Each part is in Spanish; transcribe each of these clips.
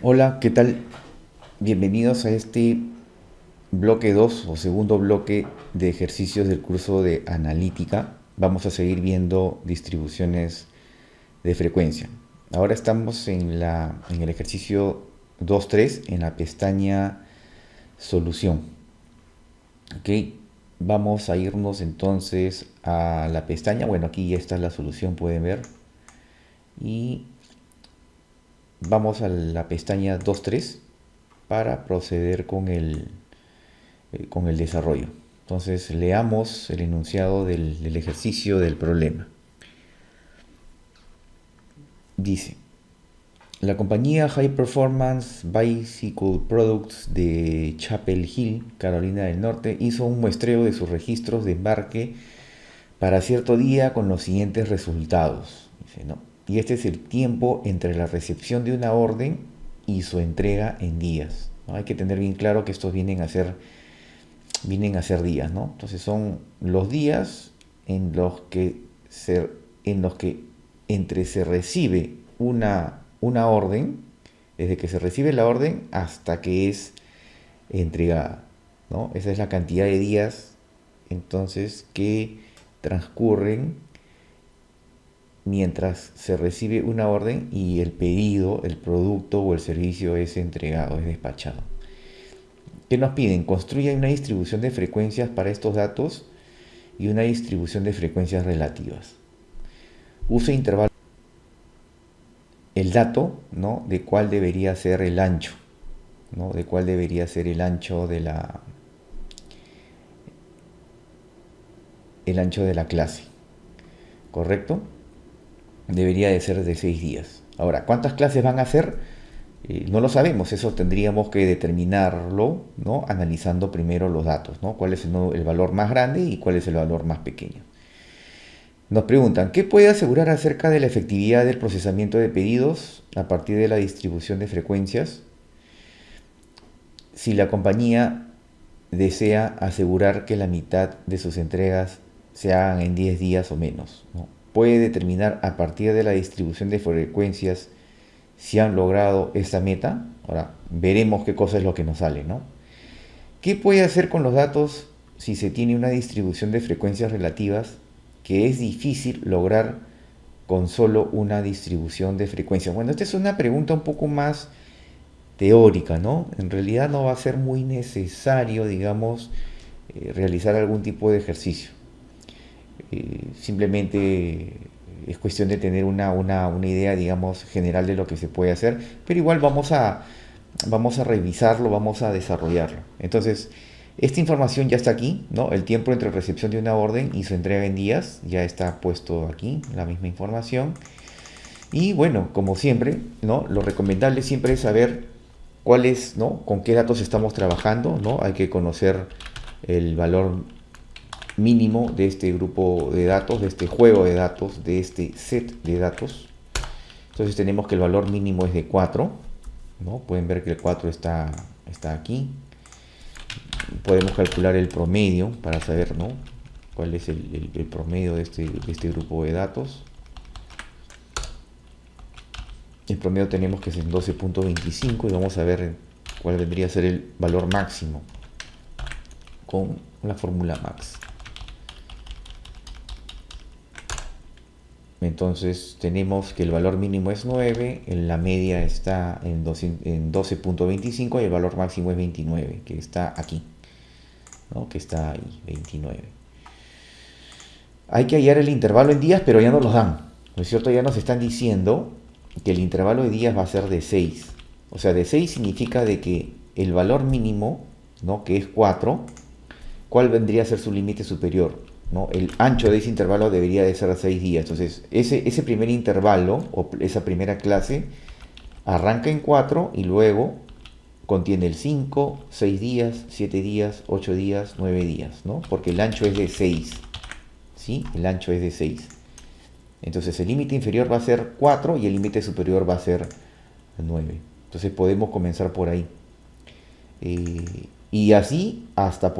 Hola, ¿qué tal? Bienvenidos a este bloque 2 o segundo bloque de ejercicios del curso de analítica. Vamos a seguir viendo distribuciones de frecuencia. Ahora estamos en el ejercicio 2.3 en la pestaña solución. ¿Ok? Vamos a irnos entonces a la pestaña. Bueno, aquí ya está la solución, pueden ver. Y vamos a la pestaña 2.3 para proceder con el desarrollo. Entonces leamos el enunciado del ejercicio del problema. Dice, la compañía High Performance Bicycle Products de Chapel Hill, Carolina del Norte, hizo un muestreo de sus registros de embarque para cierto día con los siguientes resultados. Dice, ¿no? Y este es el tiempo entre la recepción de una orden y su entrega en días, ¿no? Hay que tener bien claro que estos vienen a ser días, ¿no? Entonces son los días en los que entre se recibe una orden, desde que se recibe la orden hasta que es entregada, ¿no? Esa es la cantidad de días entonces que transcurren mientras se recibe una orden y el pedido, el producto o el servicio es entregado, es despachado. ¿Qué nos piden? Construya una distribución de frecuencias para estos datos y una distribución de frecuencias relativas. Use intervalo el dato, ¿no? De cuál debería ser el ancho, ¿no? De cuál debería ser el ancho de la clase, ¿correcto? Debería de ser de 6 días. Ahora, ¿cuántas clases van a hacer? No lo sabemos, eso tendríamos que determinarlo, ¿no? Analizando primero los datos, ¿no? Cuál es el valor más grande y cuál es el valor más pequeño. Nos preguntan, ¿qué puede asegurar acerca de la efectividad del procesamiento de pedidos a partir de la distribución de frecuencias si la compañía desea asegurar que la mitad de sus entregas se hagan en 10 días o menos, ¿no? Puede determinar a partir de la distribución de frecuencias si han logrado esta meta. Ahora veremos qué cosa es lo que nos sale, ¿no? ¿Qué puede hacer con los datos si se tiene una distribución de frecuencias relativas que es difícil lograr con solo una distribución de frecuencias? Bueno, esta es una pregunta un poco más teórica, ¿no? En realidad no va a ser muy necesario, digamos, realizar algún tipo de ejercicio. Simplemente es cuestión de tener una idea, digamos, general de lo que se puede hacer, pero igual vamos a revisarlo, vamos a desarrollarlo. Entonces, esta información ya está aquí, ¿no? El tiempo entre recepción de una orden y su entrega en días ya está puesto aquí, la misma información. Y bueno, como siempre, ¿no? Lo recomendable siempre es saber cuál es, ¿no? Con qué datos estamos trabajando, ¿no? Hay que conocer el valor mínimo de este grupo de datos, de este juego de datos, de este set de datos. Entonces tenemos que el valor mínimo es de 4, ¿no? Pueden ver que el 4 está aquí. Podemos calcular el promedio para saber, ¿no? Cuál es el promedio de este grupo de datos. El promedio tenemos que es en 12.25 y vamos a ver cuál vendría a ser el valor máximo con la fórmula max. Entonces tenemos que el valor mínimo es 9, la media está en 12.25 y el valor máximo es 29, que está aquí, ¿no? Que está ahí, 29. Hay que hallar el intervalo en días, pero ya no los dan, ¿no es cierto? Ya nos están diciendo que el intervalo de días va a ser de 6. O sea, de 6 significa de que el valor mínimo, ¿no? Que es 4, ¿cuál vendría a ser su límite superior? ¿No? El ancho de ese intervalo debería de ser 6 días. Entonces, ese primer intervalo o esa primera clase arranca en 4 y luego contiene el 5, 6 días, 7 días, 8 días, 9 días, ¿no? Porque el ancho es de 6, ¿sí? El ancho es de 6. Entonces, el límite inferior va a ser 4 y el límite superior va a ser 9. Entonces, podemos comenzar por ahí. Y así hasta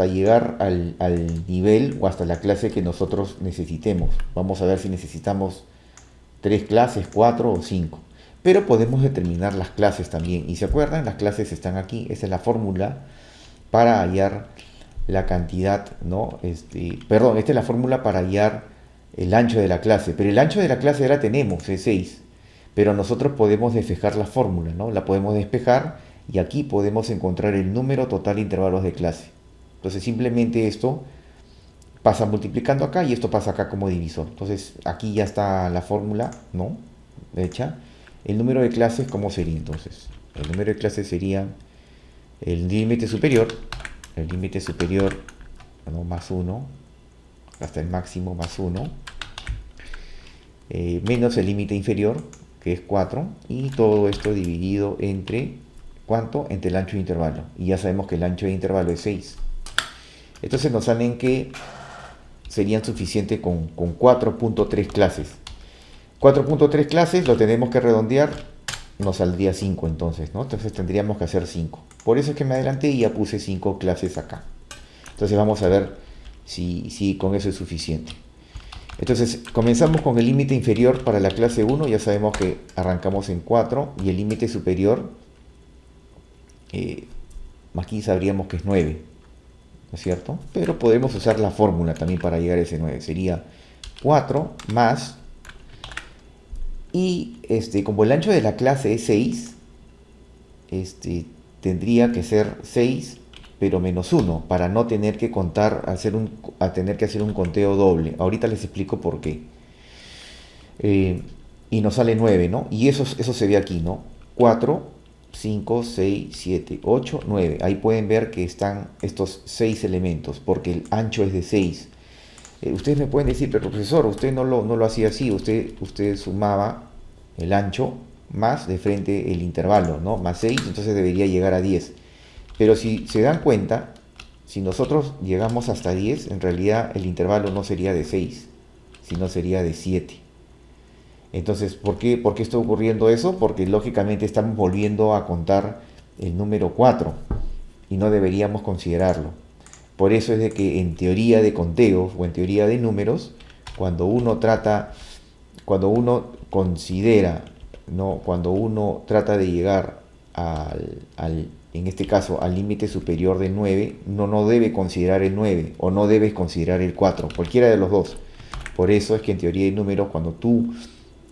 llegar al nivel o hasta la clase que nosotros necesitemos. Vamos a ver si necesitamos 3 clases, 4 o 5. pero podemos determinar las clases también. Y se acuerdan, las clases están aquí, esa es la fórmula para hallar la cantidad, ¿no? Perdón, esta es la fórmula para hallar el ancho de la clase, pero el ancho de la clase ya la tenemos, es 6, pero nosotros podemos despejar la fórmula, ¿no? La podemos despejar y aquí podemos encontrar el número total de intervalos de clase. Entonces simplemente esto pasa multiplicando acá y esto pasa acá como divisor. Entonces aquí ya está la fórmula, ¿no? Hecha. El número de clases, ¿cómo sería entonces? El número de clases sería el límite superior, ¿no? Más 1, hasta el máximo más 1, menos el límite inferior, que es 4, y todo esto dividido entre, ¿cuánto? Entre el ancho de intervalo. Y ya sabemos que el ancho de intervalo es 6. Entonces nos salen que serían suficientes con 4.3 clases. 4.3 clases lo tenemos que redondear, nos saldría 5 entonces, ¿no? Entonces tendríamos que hacer 5. Por eso es que me adelanté y ya puse 5 clases acá. Entonces vamos a ver si con eso es suficiente. Entonces comenzamos con el límite inferior para la clase 1, ya sabemos que arrancamos en 4 y el límite superior, aquí sabríamos que es 9, ¿no es cierto? Pero podemos usar la fórmula también para llegar a ese 9, sería 4 más, y como el ancho de la clase es 6, tendría que ser 6 pero menos 1, para no tener que contar, tener que hacer un conteo doble. Ahorita les explico por qué. Y nos sale 9, ¿no? Y eso se ve aquí, ¿no? 4, 5, 6, 7, 8, 9. Ahí pueden ver que están estos 6 elementos, porque el ancho es de 6. Ustedes me pueden decir, pero profesor, usted no lo hacía así, usted sumaba el ancho más de frente el intervalo, ¿no? Más 6, entonces debería llegar a 10. Pero si se dan cuenta, si nosotros llegamos hasta 10, en realidad el intervalo no sería de 6, sino sería de 7. Entonces, ¿por qué está ocurriendo eso? Porque lógicamente estamos volviendo a contar el número 4 y no deberíamos considerarlo. Por eso es de que en teoría de conteos o en teoría de números, cuando uno considera, ¿no? Cuando uno trata de llegar en este caso al límite superior de 9, no debe considerar el 9 o no debes considerar el 4, cualquiera de los dos. Por eso es que en teoría de números, cuando tú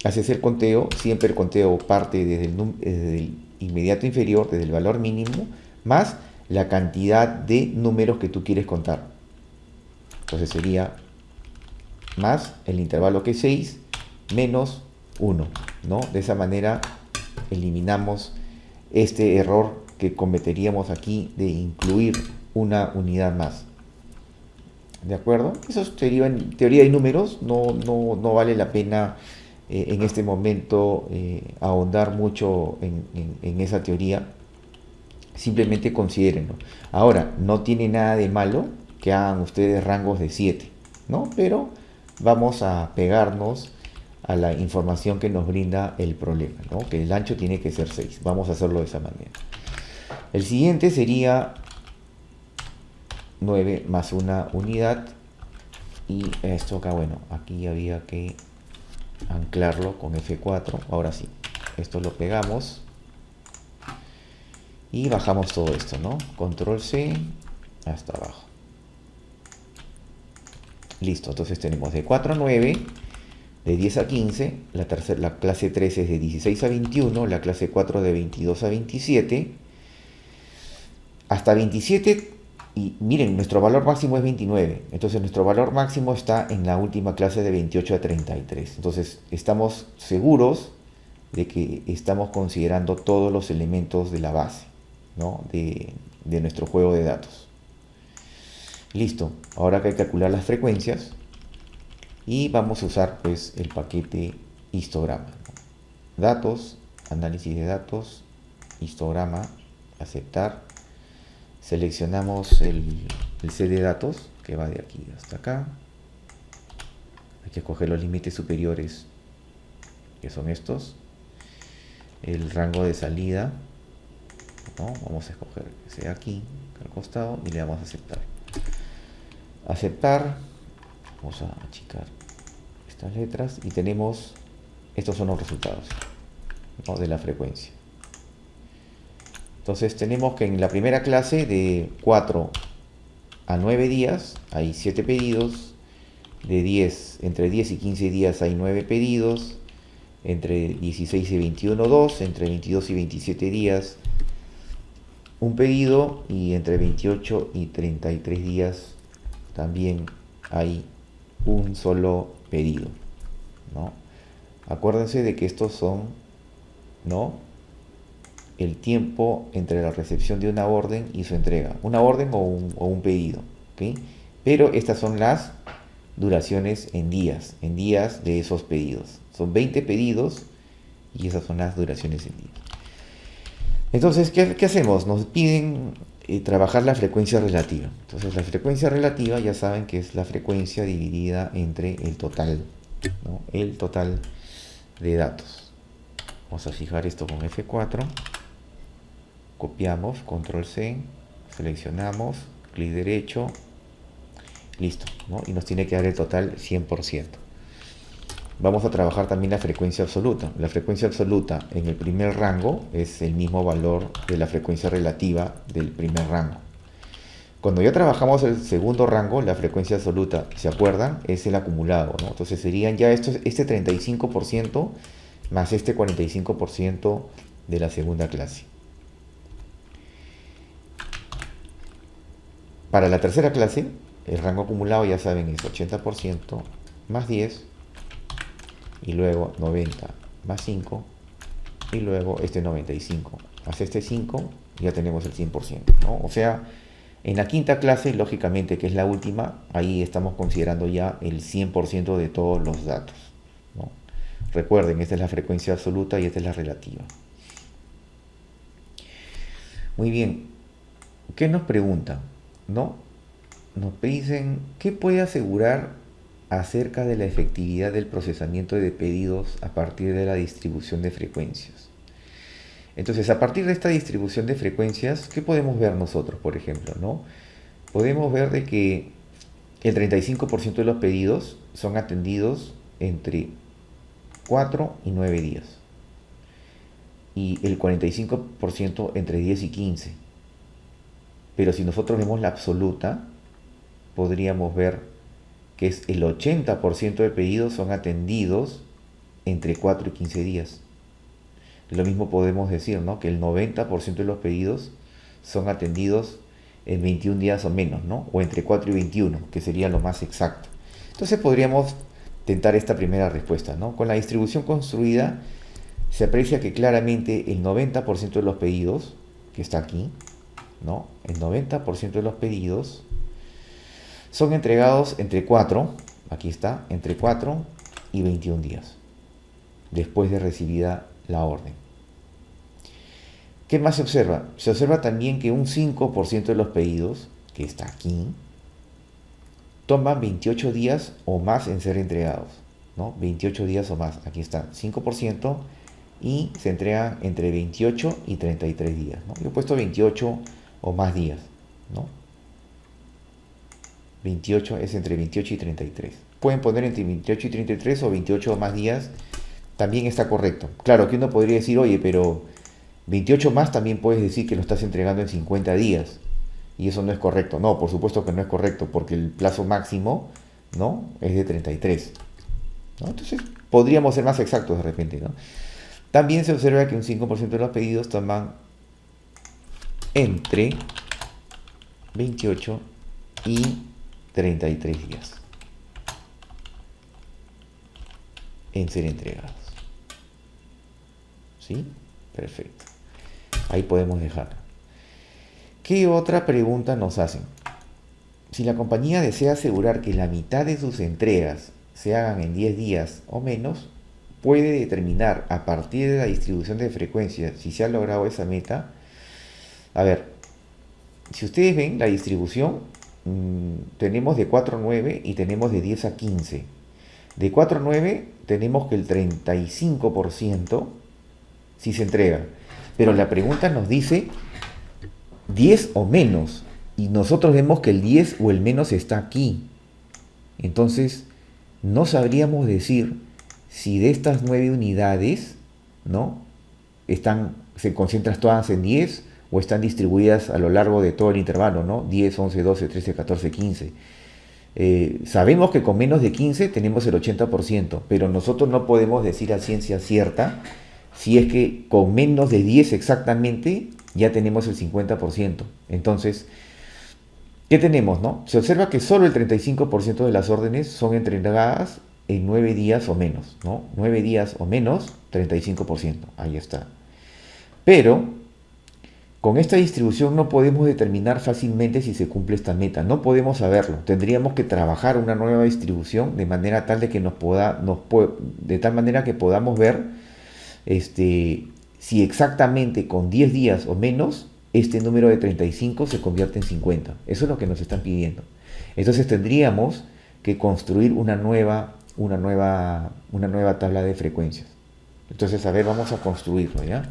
haces el conteo, siempre el conteo parte desde el inmediato inferior, desde el valor mínimo, más la cantidad de números que tú quieres contar. Entonces sería más el intervalo que es 6 menos 1, ¿no? De esa manera eliminamos este error que cometeríamos aquí de incluir una unidad más. ¿De acuerdo? Eso sería en teoría de números, no vale la pena en este momento ahondar mucho en esa teoría. Simplemente considérenlo. Ahora, no tiene nada de malo que hagan ustedes rangos de 7, ¿no? Pero vamos a pegarnos a la información que nos brinda el problema, ¿no? Que el ancho tiene que ser 6. Vamos a hacerlo de esa manera. El siguiente sería 9 más una unidad. Y esto acá, bueno, aquí había que anclarlo con F4. Ahora sí, esto lo pegamos. Y bajamos todo esto, ¿no? Control C hasta abajo. Listo, entonces tenemos de 4 a 9, de 10 a 15, la clase 3 es de 16 a 21, la clase 4 de 22 a 27, hasta 27, y miren, nuestro valor máximo es 29, entonces nuestro valor máximo está en la última clase de 28 a 33, entonces estamos seguros de que estamos considerando todos los elementos de la base, ¿no? de nuestro juego de datos. Listo, ahora que hay que calcular las frecuencias y vamos a usar pues el paquete histograma, ¿no? Datos, análisis de datos, histograma, aceptar, seleccionamos el set de datos que va de aquí hasta acá, hay que escoger los límites superiores que son estos, el rango de salida, ¿no? Vamos a escoger que sea aquí al costado y le damos a aceptar. Aceptar, vamos a achicar estas letras y tenemos, estos son los resultados. ¿no? De la frecuencia. Entonces tenemos que en la primera clase de 4 a 9 días hay 7 pedidos, entre 10 y 15 días hay 9 pedidos, entre 16 y 21 2, entre 22 y 27 días un pedido y entre 28 y 33 días también hay un solo pedido, ¿no? Acuérdense de que estos son, ¿no?, el tiempo entre la recepción de una orden y su entrega. Una orden o un pedido, ¿ok? Pero estas son las duraciones en días de esos pedidos. Son 20 pedidos y esas son las duraciones en días. Entonces, ¿qué hacemos? Nos piden trabajar la frecuencia relativa. Entonces, la frecuencia relativa ya saben que es la frecuencia dividida entre el total, ¿no? El total de datos. Vamos a fijar esto con F4. Copiamos, control C, seleccionamos, clic derecho, listo, ¿no? Y nos tiene que dar el total 100%. Vamos a trabajar también la frecuencia absoluta. La frecuencia absoluta en el primer rango es el mismo valor de la frecuencia relativa del primer rango. Cuando ya trabajamos el segundo rango, la frecuencia absoluta, ¿se acuerdan? Es el acumulado, ¿no? Entonces serían ya este 35% más este 45% de la segunda clase. Para la tercera clase, el rango acumulado ya saben es 80% más 10 y luego 90 más 5 y luego este 95 más este 5, ya tenemos el 100%, ¿no? O sea, en la quinta clase, lógicamente, que es la última, ahí estamos considerando ya el 100% de todos los datos, ¿no? Recuerden, esta es la frecuencia absoluta y esta es la relativa. Muy bien, ¿qué nos preguntan? ¿No? Nos dicen, ¿qué puede asegurar acerca de la efectividad del procesamiento de pedidos a partir de la distribución de frecuencias? Entonces, a partir de esta distribución de frecuencias, ¿qué podemos ver nosotros, por ejemplo, ¿no? Podemos ver de que el 35% de los pedidos son atendidos entre 4 y 9 días. Y el 45% entre 10 y 15. Pero si nosotros vemos la absoluta, podríamos ver que es el 80% de pedidos son atendidos entre 4 y 15 días. Lo mismo podemos decir, ¿no?, que el 90% de los pedidos son atendidos en 21 días o menos, ¿no? O entre 4 y 21, que sería lo más exacto. Entonces podríamos tentar esta primera respuesta, ¿no? Con la distribución construida se aprecia que claramente el 90% de los pedidos, que está aquí, ¿no?, el 90% de los pedidos son entregados entre 4, aquí está, entre 4 y 21 días, después de recibida la orden. ¿Qué más se observa? Se observa también que un 5% de los pedidos, que está aquí, toman 28 días o más en ser entregados, ¿no? 28 días o más, aquí está, 5%, y se entregan entre 28 y 33 días, ¿no? Yo he puesto 28 o más días, ¿no? 28 es entre 28 y 33. Pueden poner entre 28 y 33 o 28 o más días, también está correcto. Claro que uno podría decir, oye, pero 28 más también puedes decir que lo estás entregando en 50 días. Y eso no es correcto. No, por supuesto que no es correcto, porque el plazo máximo, ¿no?, es de 33, ¿no? Entonces, podríamos ser más exactos de repente, ¿no? También se observa que un 5% de los pedidos toman entre 28 y 33 días en ser entregados. ¿Sí? Perfecto. Ahí podemos dejarlo. ¿Qué otra pregunta nos hacen? Si la compañía desea asegurar que la mitad de sus entregas se hagan en 10 días o menos, puede determinar a partir de la distribución de frecuencias si se ha logrado esa meta. A ver, si ustedes ven la distribución, tenemos de 4 a 9 y tenemos de 10 a 15. De 4 a 9 tenemos que el 35% sí se entrega, pero la pregunta nos dice 10 o menos, y nosotros vemos que el 10 o el menos está aquí. Entonces, no sabríamos decir si de estas 9 unidades, ¿no?, se concentran todas en 10 o están distribuidas a lo largo de todo el intervalo, ¿no? 10, 11, 12, 13, 14, 15. Sabemos que con menos de 15 tenemos el 80%, pero nosotros no podemos decir a ciencia cierta si es que con menos de 10 exactamente ya tenemos el 50%. Entonces, ¿qué tenemos, no? Se observa que solo el 35% de las órdenes son entregadas en 9 días o menos, ¿no? 9 días o menos, 35%. Ahí está. Pero con esta distribución no podemos determinar fácilmente si se cumple esta meta. No podemos saberlo. Tendríamos que trabajar una nueva distribución de manera tal de que de tal manera que podamos ver si exactamente con 10 días o menos este número de 35 se convierte en 50. Eso es lo que nos están pidiendo. Entonces tendríamos que construir una nueva tabla de frecuencias. Entonces, a ver, vamos a construirlo, ¿ya?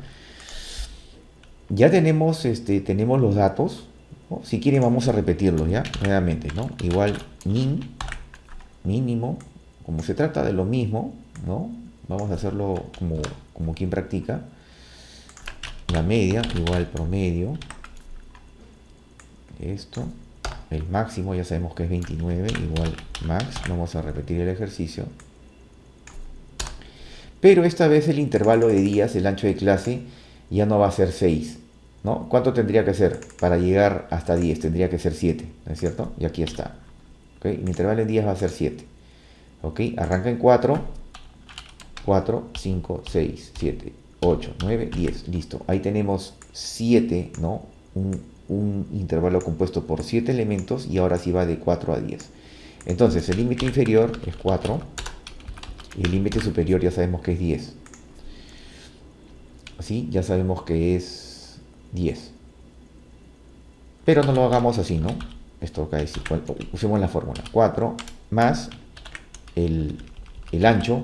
Ya tenemos los datos, ¿no? Si quieren vamos a repetirlo ya, nuevamente, ¿no? Igual mínimo, como se trata de lo mismo, ¿no? Vamos a hacerlo como quien practica. La media igual promedio. Esto. El máximo ya sabemos que es 29, igual max. Vamos a repetir el ejercicio. Pero esta vez el intervalo de días, el ancho de clase, ya no va a ser 6, ¿no? ¿Cuánto tendría que ser para llegar hasta 10? Tendría que ser 7, ¿no es cierto? Y aquí está. ¿Okay? El intervalo en días va a ser 7. ¿Ok? Arranca en 4, 5, 6, 7, 8, 9, 10. Listo. Ahí tenemos 7, ¿no? Un intervalo compuesto por 7 elementos y ahora sí va de 4 a 10. Entonces el límite inferior es 4 y el límite superior ya sabemos que es 10. Así ya sabemos que es 10. Pero no lo hagamos así, ¿no? Esto acá es igual. Usemos la fórmula. 4 más el ancho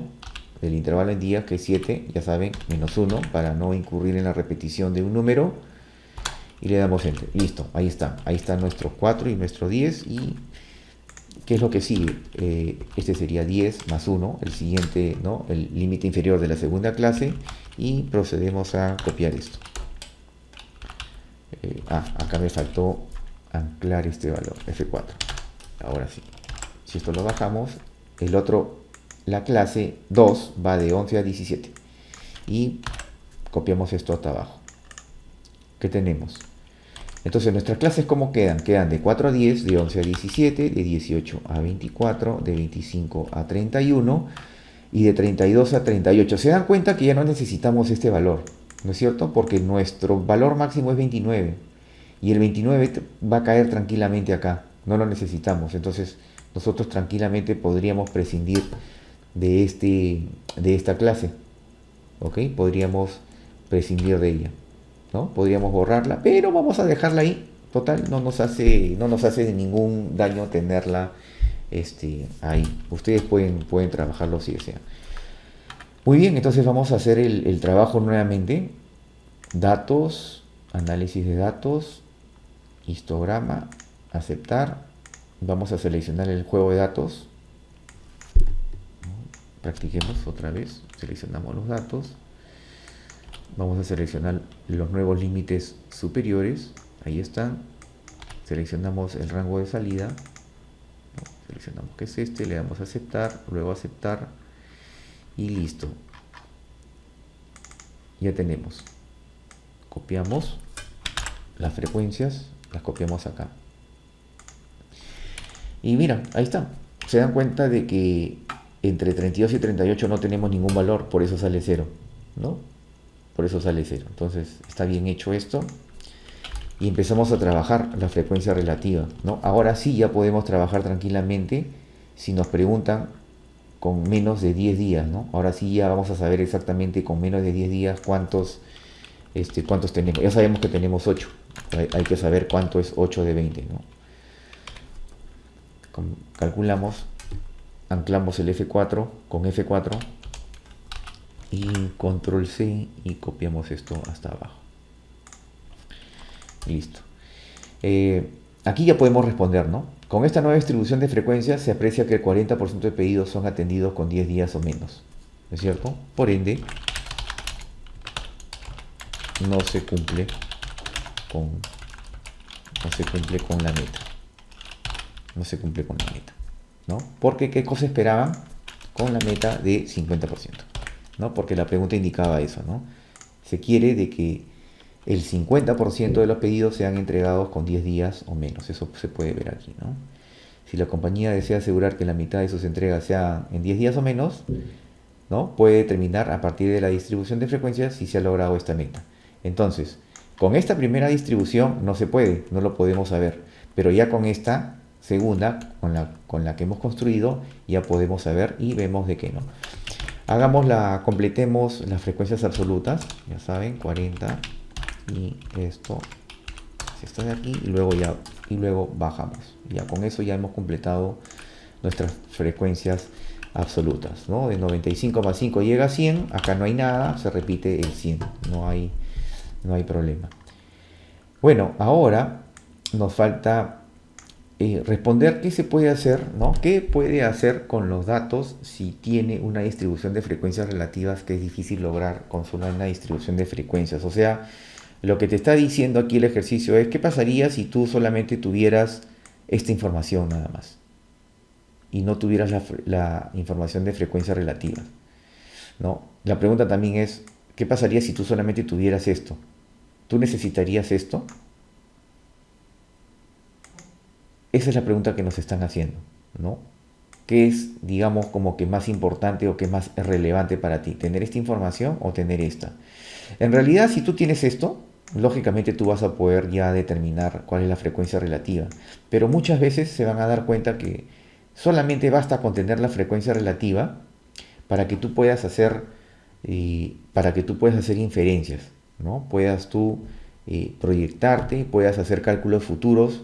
del intervalo en días, que es 7, ya saben, menos 1, para no incurrir en la repetición de un número. Y le damos enter. Listo, ahí está. Ahí está nuestro 4 y nuestro 10. ¿Y qué es lo que sigue? Este sería 10 más 1, el siguiente, ¿no? El límite inferior de la segunda clase. Y procedemos a copiar esto. Acá me faltó anclar este valor, F4. Ahora sí. Si esto lo bajamos, el otro, la clase 2 va de 11 a 17. Y copiamos esto hasta abajo. ¿Qué tenemos? Entonces nuestras clases ¿cómo quedan? Quedan de 4 a 10, de 11 a 17, de 18 a 24, de 25 a 31 y de 32 a 38. Se dan cuenta que ya no necesitamos este valor, ¿no es cierto? Porque nuestro valor máximo es 29 y el 29 va a caer tranquilamente acá, no lo necesitamos. Entonces nosotros tranquilamente podríamos prescindir de esta clase, ¿ok? Podríamos prescindir de ella, ¿no? Podríamos borrarla, pero vamos a dejarla ahí. Total, no nos hace de ningún daño tenerla ahí. Ustedes pueden trabajarlo si desean. Muy bien, entonces vamos a hacer el trabajo nuevamente. Datos, análisis de datos, histograma, aceptar. Vamos a seleccionar el juego de datos. Practiquemos otra vez. Seleccionamos los datos. Vamos a seleccionar los nuevos límites superiores. Ahí están. Seleccionamos el rango de salida. Seleccionamos que es este. Le damos a aceptar. Luego aceptar. Y listo. Ya tenemos. Copiamos las frecuencias. Las copiamos acá. Y mira, ahí está. Se dan cuenta de que entre 32 y 38 no tenemos ningún valor. Por eso sale 0, ¿no? Por eso sale 0. Entonces está bien hecho esto. Y empezamos a trabajar la frecuencia relativa, ¿no? Ahora sí ya podemos trabajar tranquilamente si nos preguntan con menos de 10 días, ¿no? Ahora sí ya vamos a saber exactamente con menos de 10 días cuántos tenemos. Ya sabemos que tenemos 8. Hay que saber cuánto es 8 de 20, ¿no? Calculamos, anclamos el F4 con F4 y control C y copiamos esto hasta abajo. Listo. Aquí ya podemos responder, ¿no? Con esta nueva distribución de frecuencias se aprecia que el 40% de pedidos son atendidos con 10 días o menos, ¿no es cierto? Por ende, no se cumple con, no se cumple con la meta. No se cumple con la meta, ¿no? Porque ¿qué cosa esperaban con la meta de 50%? ¿No? Porque la pregunta indicaba eso, ¿no? Se quiere de que el 50% de los pedidos sean entregados con 10 días o menos. Eso se puede ver aquí, ¿no? Si la compañía desea asegurar que la mitad de sus entregas sean en 10 días o menos, ¿no? Puede determinar a partir de la distribución de frecuencias si se ha logrado esta meta. Entonces, con esta primera distribución no se puede, no lo podemos saber, pero ya con esta segunda, con la que hemos construido, ya podemos saber y vemos de qué no. Completemos las frecuencias absolutas, ya saben, 40 y esto de aquí y luego bajamos. Ya con eso ya hemos completado nuestras frecuencias absolutas, ¿no? De 95,5 llega a 100, acá no hay nada, se repite el 100, no hay problema. Bueno, ahora nos falta responder qué se puede hacer, ¿no? ¿Qué puede hacer con los datos si tiene una distribución de frecuencias relativas que es difícil lograr con solo una distribución de frecuencias? O sea, lo que te está diciendo aquí el ejercicio es, ¿qué pasaría si tú solamente tuvieras esta información nada más? Y no tuvieras la información de frecuencias relativas, ¿no? La pregunta también es, ¿qué pasaría si tú solamente tuvieras esto? ¿Tú necesitarías esto? Esa es la pregunta que nos están haciendo, ¿no? ¿Qué es, digamos, como que más importante o qué es más relevante para ti? ¿Tener esta información o tener esta? En realidad, si tú tienes esto, lógicamente tú vas a poder ya determinar cuál es la frecuencia relativa. Pero muchas veces se van a dar cuenta que solamente basta con tener la frecuencia relativa para que tú puedas hacer, inferencias, ¿no? Puedas tú proyectarte, puedas hacer cálculos futuros,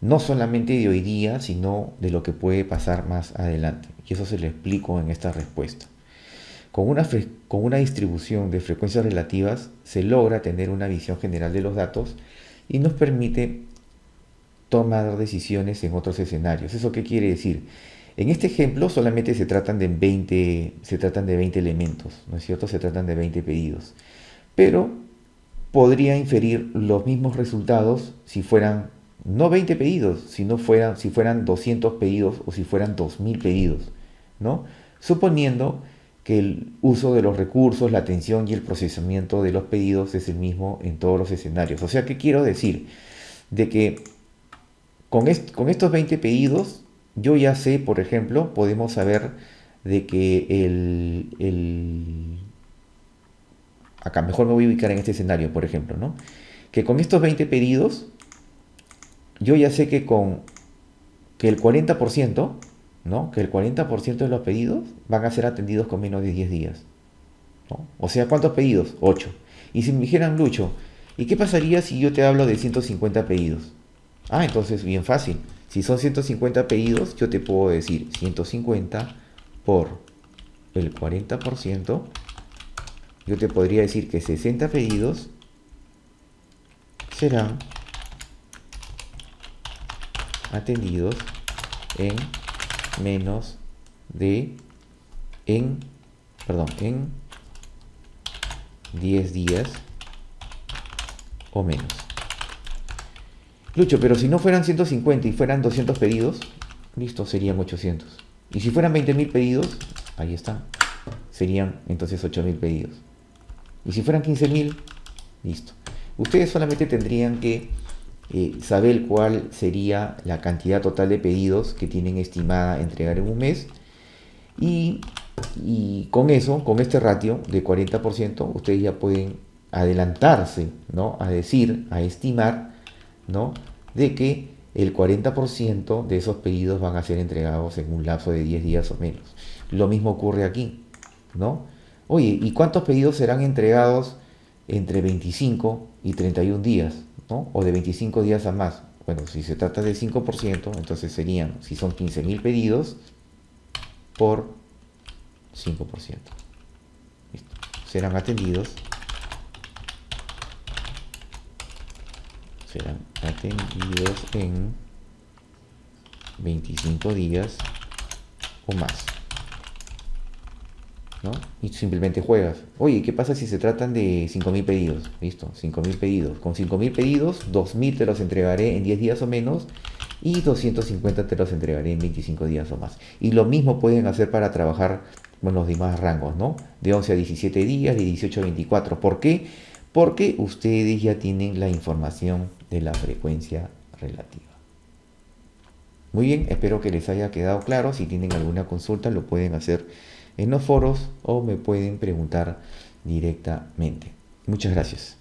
no solamente de hoy día, sino de lo que puede pasar más adelante. Y eso se lo explico en esta respuesta. Con una distribución de frecuencias relativas se logra tener una visión general de los datos y nos permite tomar decisiones en otros escenarios. ¿Eso qué quiere decir? En este ejemplo solamente se tratan de 20 elementos, ¿no es cierto? Se tratan de 20 pedidos. Pero podría inferir los mismos resultados si fueran no 20 pedidos, si fueran 200 pedidos o si fueran 2000 pedidos, ¿no? Suponiendo que el uso de los recursos, la atención y el procesamiento de los pedidos es el mismo en todos los escenarios. O sea, ¿qué quiero decir? De que con estos 20 pedidos, yo ya sé, por ejemplo, podemos saber de que acá mejor me voy a ubicar en este escenario, por ejemplo, ¿no? Que con estos 20 pedidos, yo ya sé que el 40%, ¿no? Que el 40% de los pedidos van a ser atendidos con menos de 10 días, ¿no? O sea, ¿cuántos pedidos? 8. Y si me dijeran, Lucho, ¿y qué pasaría si yo te hablo de 150 pedidos? Ah, entonces bien fácil. Si son 150 pedidos, yo te puedo decir 150 por el 40%. Yo te podría decir que 60 pedidos serán atendidos en menos de en 10 días o menos. Lucho, pero si no fueran 150 y fueran 200 pedidos, listo, serían 800. Y si fueran 20.000 pedidos, ahí está, serían entonces 8.000 pedidos. Y si fueran 15.000, listo. Ustedes solamente tendrían que saber cuál sería la cantidad total de pedidos que tienen estimada entregar en un mes. Y con eso, con este ratio de 40%, ustedes ya pueden adelantarse, ¿no? A decir, a estimar, ¿no? De que el 40% de esos pedidos van a ser entregados en un lapso de 10 días o menos. Lo mismo ocurre aquí, ¿no? Oye, ¿y cuántos pedidos serán entregados entre 25 y 31 días, ¿no? O de 25 días a más? Bueno, si se trata del 5%, entonces serían, si son 15.000 pedidos, por 5%. ¿Listo? Serán atendidos en 25 días o más. ¿no? Y simplemente juegas. Oye, ¿qué pasa si se tratan de 5.000 pedidos? Listo, 5.000 pedidos. Con 5.000 pedidos, 2.000 te los entregaré en 10 días o menos y 250 te los entregaré en 25 días o más. Y lo mismo pueden hacer para trabajar con los demás rangos, ¿no? De 11 a 17 días, de 18 a 24. ¿Por qué? Porque ustedes ya tienen la información de la frecuencia relativa. Muy bien, espero que les haya quedado claro. Si tienen alguna consulta, lo pueden hacer en los foros o me pueden preguntar directamente. Muchas gracias.